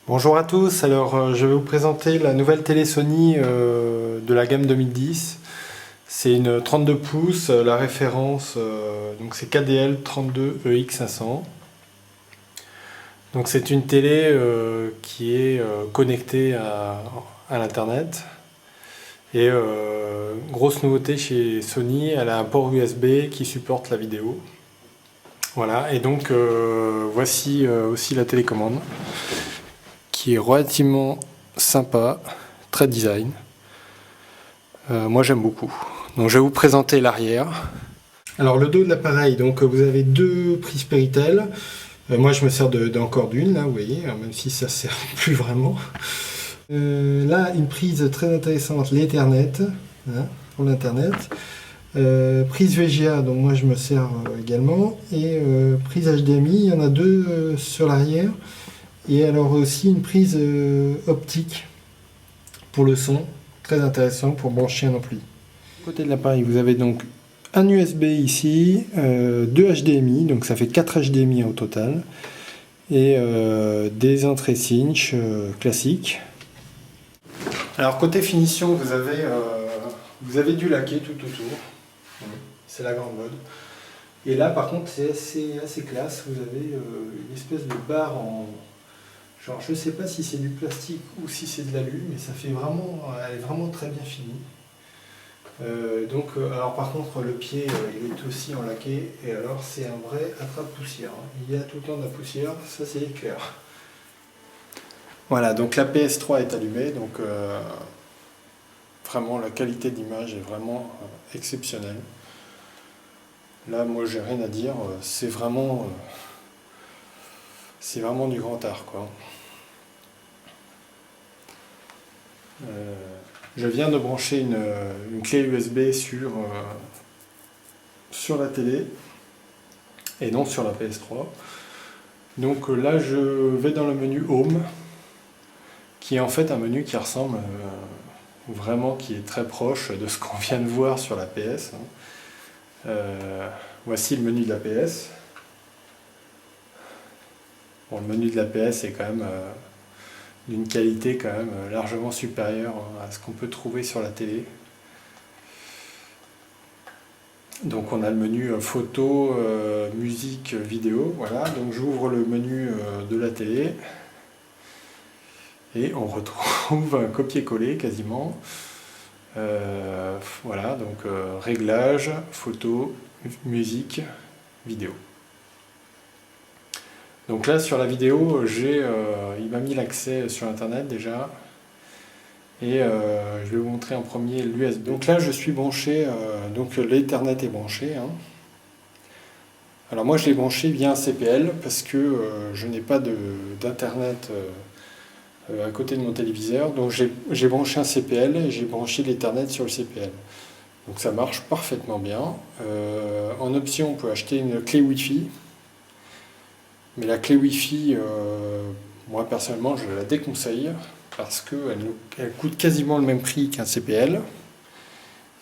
Bonjour à tous, alors je vais vous présenter la nouvelle télé Sony de la gamme 2010. C'est une 32 pouces, la référence donc c'est KDL 32EX500. Donc c'est une télé qui est connectée à l'internet. Et grosse nouveauté chez Sony, elle a un port USB qui supporte la vidéo. Voilà, et donc voici aussi la télécommande, qui est relativement sympa, très design. Moi j'aime beaucoup. Donc je vais vous présenter l'arrière. Alors le dos de l'appareil, donc vous avez deux prises Péritel. Moi je me sers encore d'une, là vous voyez, même si ça ne sert plus vraiment. Là une prise très intéressante, l'Ethernet, hein, pour l'internet. Prise VGA, donc moi je me sers également. Et prise HDMI, il y en a deux sur l'arrière. Et alors aussi une prise optique pour le son, très intéressant pour brancher un ampli. À côté de l'appareil, vous avez donc un USB ici, deux HDMI, donc ça fait 4 HDMI au total, et des entrées cinch classiques. Alors côté finition, vous avez du laqué tout autour, c'est la grande mode. Et là par contre c'est assez classe, vous avez une espèce de barre en... Genre, je ne sais pas si c'est du plastique ou si c'est de l'alu, mais ça fait vraiment, elle est vraiment très bien finie. Alors par contre, le pied, il est aussi en laqué, et alors c'est un vrai attrape-poussière. Il y a tout le temps de la poussière, ça c'est clair. Voilà, donc la PS3 est allumée, donc vraiment la qualité d'image est vraiment exceptionnelle. Là, moi, j'ai rien à dire, c'est vraiment du grand art, quoi. Je viens de brancher une clé USB sur la télé et non sur la PS3. Donc là, je vais dans le menu Home, qui est en fait un menu qui ressemble vraiment, qui est très proche de ce qu'on vient de voir sur la PS. Voici le menu de la PS. Bon, le menu de la PS est quand même d'une qualité quand même largement supérieure à ce qu'on peut trouver sur la télé. Donc on a le menu photo, musique, vidéo, voilà. Donc j'ouvre le menu de la télé et on retrouve un copier-coller quasiment. Voilà, donc réglages, photo, musique, vidéo. Donc là sur la vidéo, il m'a mis l'accès sur internet déjà, et je vais vous montrer en premier l'USB. Donc là je suis branché, donc l'Ethernet est branché, hein. Alors moi je l'ai branché via un CPL parce que je n'ai pas d'internet à côté de mon téléviseur, donc j'ai branché un CPL et j'ai branché l'Ethernet sur le CPL. Donc ça marche parfaitement bien. En option on peut acheter une clé Wi-Fi. Mais la clé Wi-Fi, moi personnellement, je la déconseille parce qu'elle coûte quasiment le même prix qu'un CPL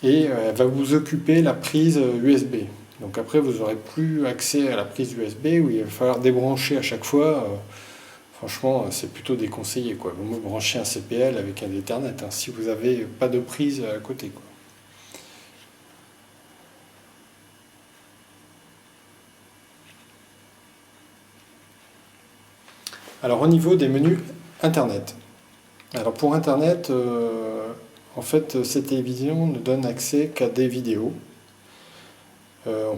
et elle va vous occuper la prise USB. Donc après, vous n'aurez plus accès à la prise USB où il va falloir débrancher à chaque fois. Franchement, c'est plutôt déconseillé, quoi. Vous me branchez un CPL avec un Ethernet, hein, si vous n'avez pas de prise à côté, quoi. Alors au niveau des menus Internet. Alors pour Internet, en fait cette télévision ne donne accès qu'à des vidéos.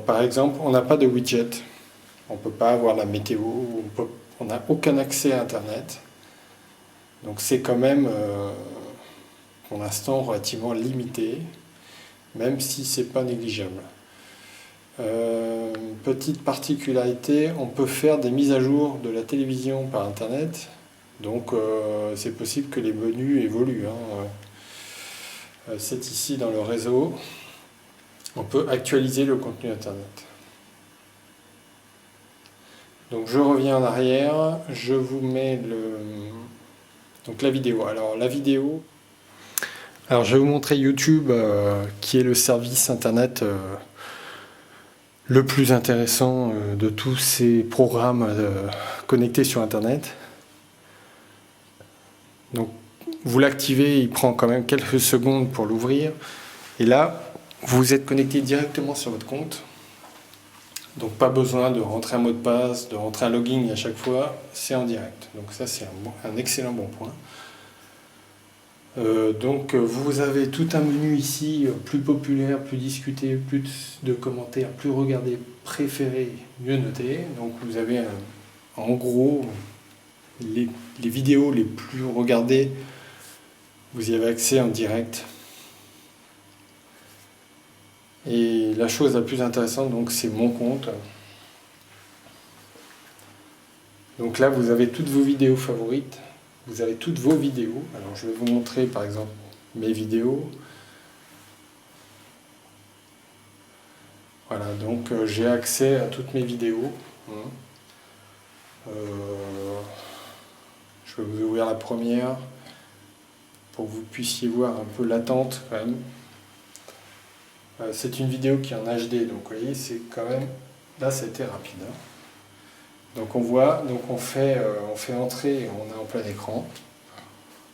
Par exemple, on n'a pas de widget, on ne peut pas avoir la météo, on n'a aucun accès à Internet. Donc c'est quand même pour l'instant relativement limité, même si c'est pas négligeable. Petite particularité, on peut faire des mises à jour de la télévision par internet, donc c'est possible que les menus évoluent, hein. C'est ici dans le réseau, on peut actualiser le contenu internet. Donc je reviens en arrière, je vous mets donc la vidéo. Alors la vidéo, alors je vais vous montrer YouTube qui est le service internet le plus intéressant de tous ces programmes connectés sur internet. Donc vous l'activez, il prend quand même quelques secondes pour l'ouvrir. Et là, vous êtes connecté directement sur votre compte. Donc pas besoin de rentrer un mot de passe, de rentrer un login à chaque fois, c'est en direct. Donc ça c'est un excellent bon point. Donc vous avez tout un menu ici, plus populaire, plus discuté, plus de commentaires, plus regardé, préféré, mieux noté. Donc vous avez en gros les vidéos les plus regardées, vous y avez accès en direct. Et la chose la plus intéressante, donc, c'est mon compte. Donc là, vous avez toutes vos vidéos favorites. Vous avez toutes vos vidéos. Alors, je vais vous montrer, par exemple, mes vidéos. Voilà, donc j'ai accès à toutes mes vidéos. Je vais vous ouvrir la première pour que vous puissiez voir un peu l'attente quand même. C'est une vidéo qui est en HD, donc vous voyez, c'est quand même... Là, ça a été rapide. Hein. Donc on voit, donc on fait entrer, on est en plein écran.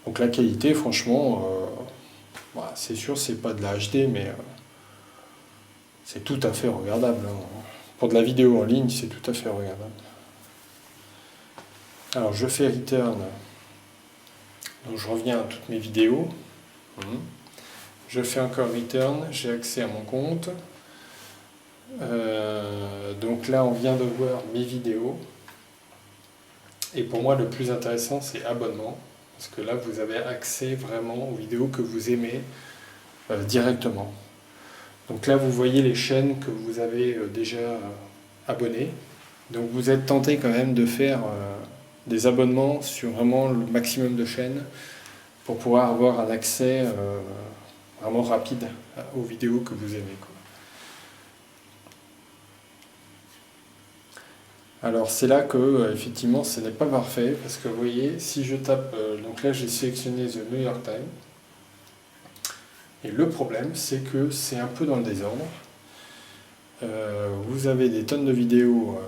Donc la qualité, franchement, bah, c'est sûr, c'est pas de la HD, mais c'est tout à fait regardable. Hein. Pour de la vidéo en ligne, c'est tout à fait regardable. Alors je fais return, donc je reviens à toutes mes vidéos. Je fais encore return, j'ai accès à mon compte. Donc là on vient de voir mes vidéos. Et pour moi le plus intéressant c'est abonnement. Parce que là vous avez accès vraiment aux vidéos que vous aimez directement. Donc là vous voyez les chaînes que vous avez déjà abonnées. Donc vous êtes tenté quand même de faire des abonnements sur vraiment le maximum de chaînes pour pouvoir avoir un accès vraiment rapide aux vidéos que vous aimez, quoi. Alors c'est là que effectivement ce n'est pas parfait parce que vous voyez si je tape donc là j'ai sélectionné The New York Times et le problème c'est que c'est un peu dans le désordre. Vous avez des tonnes de vidéos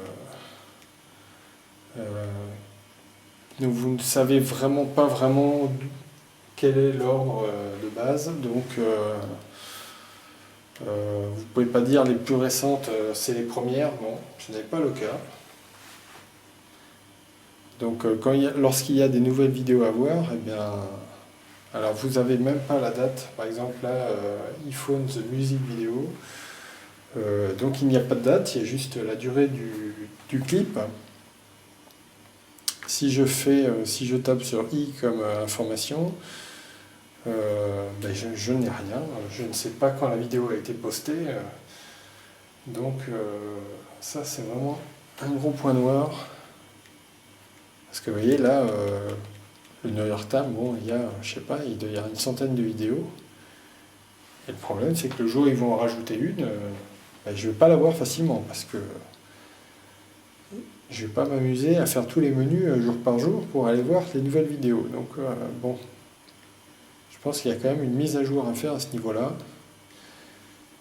donc vous ne savez vraiment pas vraiment quel est l'ordre de base, donc vous ne pouvez pas dire les plus récentes c'est les premières, non, ce n'est pas le cas. Donc lorsqu'il y a des nouvelles vidéos à voir, eh bien, alors vous n'avez même pas la date, par exemple là, iPhone The Music Video, donc il n'y a pas de date, il y a juste la durée du clip. Si je tape sur I comme information, ben je n'ai rien, je ne sais pas quand la vidéo a été postée, donc ça c'est vraiment un gros point noir. Parce que vous voyez là, le New York Times, bon, il y a, je sais pas, il doit y avoir une centaine de vidéos. Et le problème, c'est que le jour où ils vont en rajouter une, ben, je ne vais pas la voir facilement parce que je ne vais pas m'amuser à faire tous les menus jour par jour pour aller voir les nouvelles vidéos. Donc bon, je pense qu'il y a quand même une mise à jour à faire à ce niveau-là.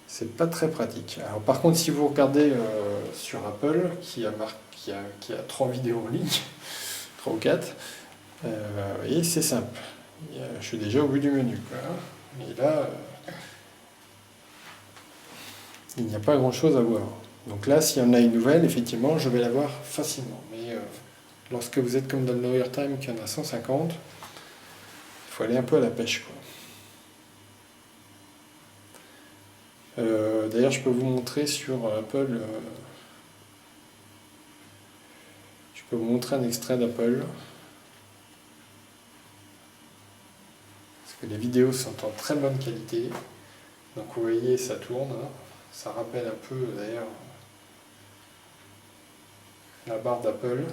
C'est pas très pratique. Alors par contre, si vous regardez sur Apple, qui a 3 vidéos en ligne, 3 ou 4, vous voyez, c'est simple. Je suis déjà au bout du menu, quoi. Mais là, il n'y a pas grand-chose à voir. Donc là, s'il y en a une nouvelle, effectivement, je vais la voir facilement. Mais lorsque vous êtes comme dans le New York Times, qu'il y en a 150, il faut aller un peu à la pêche, quoi. D'ailleurs, je peux vous montrer sur Apple. Je peux vous montrer un extrait d'Apple. Parce que les vidéos sont en très bonne qualité. Donc vous voyez, ça tourne. Hein. Ça rappelle un peu d'ailleurs la barre d'Apple.